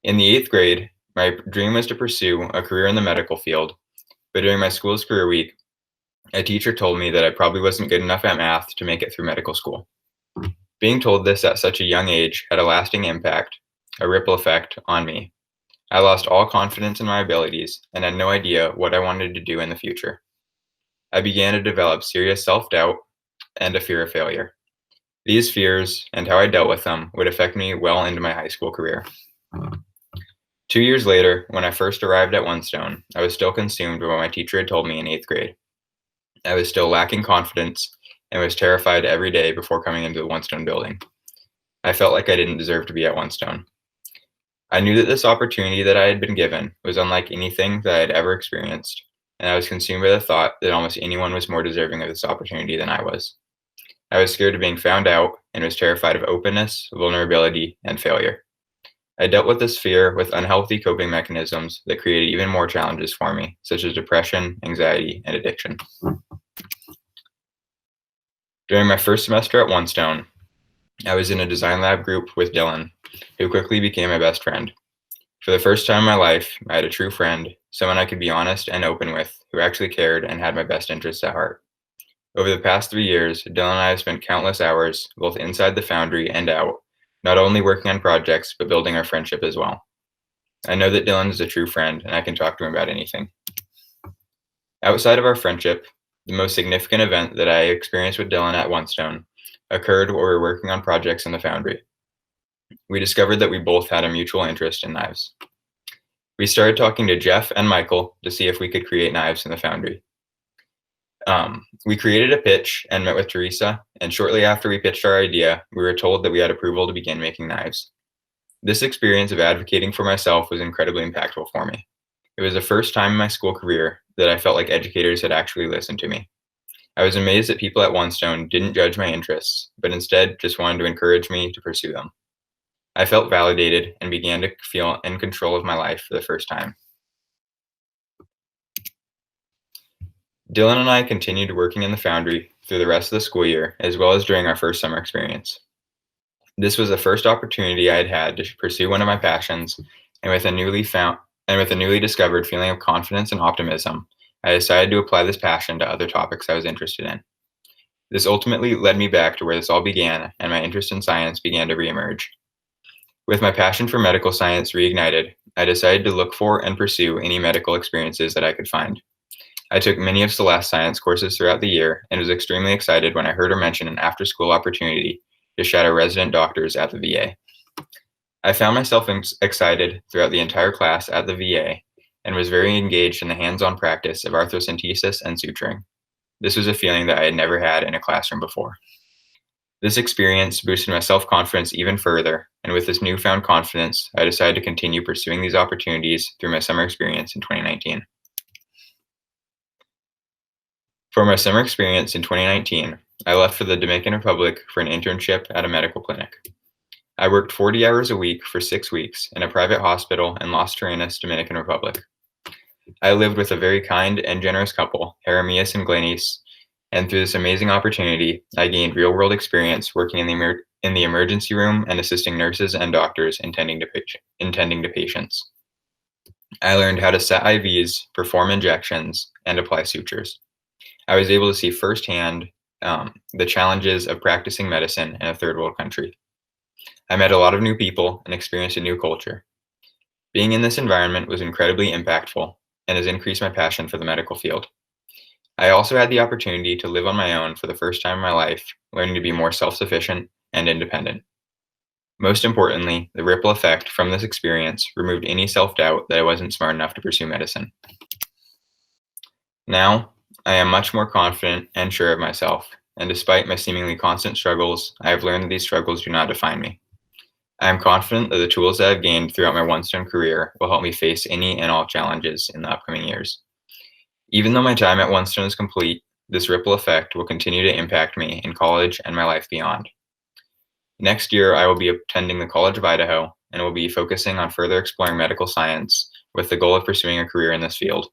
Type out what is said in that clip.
In the 8th grade, my dream was to pursue a career in the medical field, but during my school's career week, a teacher told me that I probably wasn't good enough at math to make it through medical school. Being told this at such a young age had a lasting impact, a ripple effect on me. I lost all confidence in my abilities and had no idea what I wanted to do in the future. I began to develop serious self-doubt and a fear of failure. These fears and how I dealt with them would affect me well into my high school career. 2 years later, when I first arrived at Onestone, I was still consumed with what my teacher had told me in 8th grade. I was still lacking confidence and was terrified every day before coming into the Onestone building. I felt like I didn't deserve to be at Onestone. I knew that this opportunity that I had been given was unlike anything that I had ever experienced, and I was consumed by the thought that almost anyone was more deserving of this opportunity than I was. I was scared of being found out and was terrified of openness, vulnerability, and failure. I dealt with this fear with unhealthy coping mechanisms that created even more challenges for me, such as depression, anxiety, and addiction. During my first semester at Onestone, I was in a design lab group with Dylan, who quickly became my best friend. For the first time in my life, I had a true friend, someone I could be honest and open with, who actually cared and had my best interests at heart. Over the past 3 years, Dylan and I have spent countless hours, both inside the Foundry and out, not only working on projects, but building our friendship as well. I know that Dylan is a true friend, and I can talk to him about anything. Outside of our friendship, the most significant event that I experienced with Dylan at Onestone occurred while we were working on projects in the Foundry. We discovered that we both had a mutual interest in knives. We started talking to Jeff and Michael to see if we could create knives in the Foundry. We created a pitch and met with Teresa, and shortly after we pitched our idea, we were told that we had approval to begin making knives. This experience of advocating for myself was incredibly impactful for me. It was the first time in my school career that I felt like educators had actually listened to me. I was amazed that people at Onestone didn't judge my interests, but instead just wanted to encourage me to pursue them. I felt validated and began to feel in control of my life for the first time. Dylan and I continued working in the Foundry through the rest of the school year, as well as during our first summer experience. This was the first opportunity I had had to pursue one of my passions, and with a newly discovered feeling of confidence and optimism, I decided to apply this passion to other topics I was interested in. This ultimately led me back to where this all began, and my interest in science began to reemerge. With my passion for medical science reignited, I decided to look for and pursue any medical experiences that I could find. I took many of Celeste's science courses throughout the year and was extremely excited when I heard her mention an after-school opportunity to shadow resident doctors at the VA. I found myself excited throughout the entire class at the VA and was very engaged in the hands-on practice of arthrocentesis and suturing. This was a feeling that I had never had in a classroom before. This experience boosted my self-confidence even further, and with this newfound confidence, I decided to continue pursuing these opportunities through my summer experience in 2019. For my summer experience in 2019, I left for the Dominican Republic for an internship at a medical clinic. I worked 40 hours a week for 6 weeks in a private hospital in Las Terrenas, Dominican Republic. I lived with a very kind and generous couple, Jeremias and Glenys, and through this amazing opportunity, I gained real-world experience working in the emergency room and assisting nurses and doctors intending to patients. I learned how to set IVs, perform injections, and apply sutures. I was able to see firsthand the challenges of practicing medicine in a third world country. I met a lot of new people and experienced a new culture. Being in this environment was incredibly impactful and has increased my passion for the medical field. I also had the opportunity to live on my own for the first time in my life, learning to be more self-sufficient and independent. Most importantly, the ripple effect from this experience removed any self-doubt that I wasn't smart enough to pursue medicine. Now, I am much more confident and sure of myself, and despite my seemingly constant struggles, I have learned that these struggles do not define me. I am confident that the tools that I've gained throughout my Onestone career will help me face any and all challenges in the upcoming years. Even though my time at Onestone is complete, this ripple effect will continue to impact me in college and my life beyond. Next year, I will be attending the College of Idaho and will be focusing on further exploring medical science with the goal of pursuing a career in this field.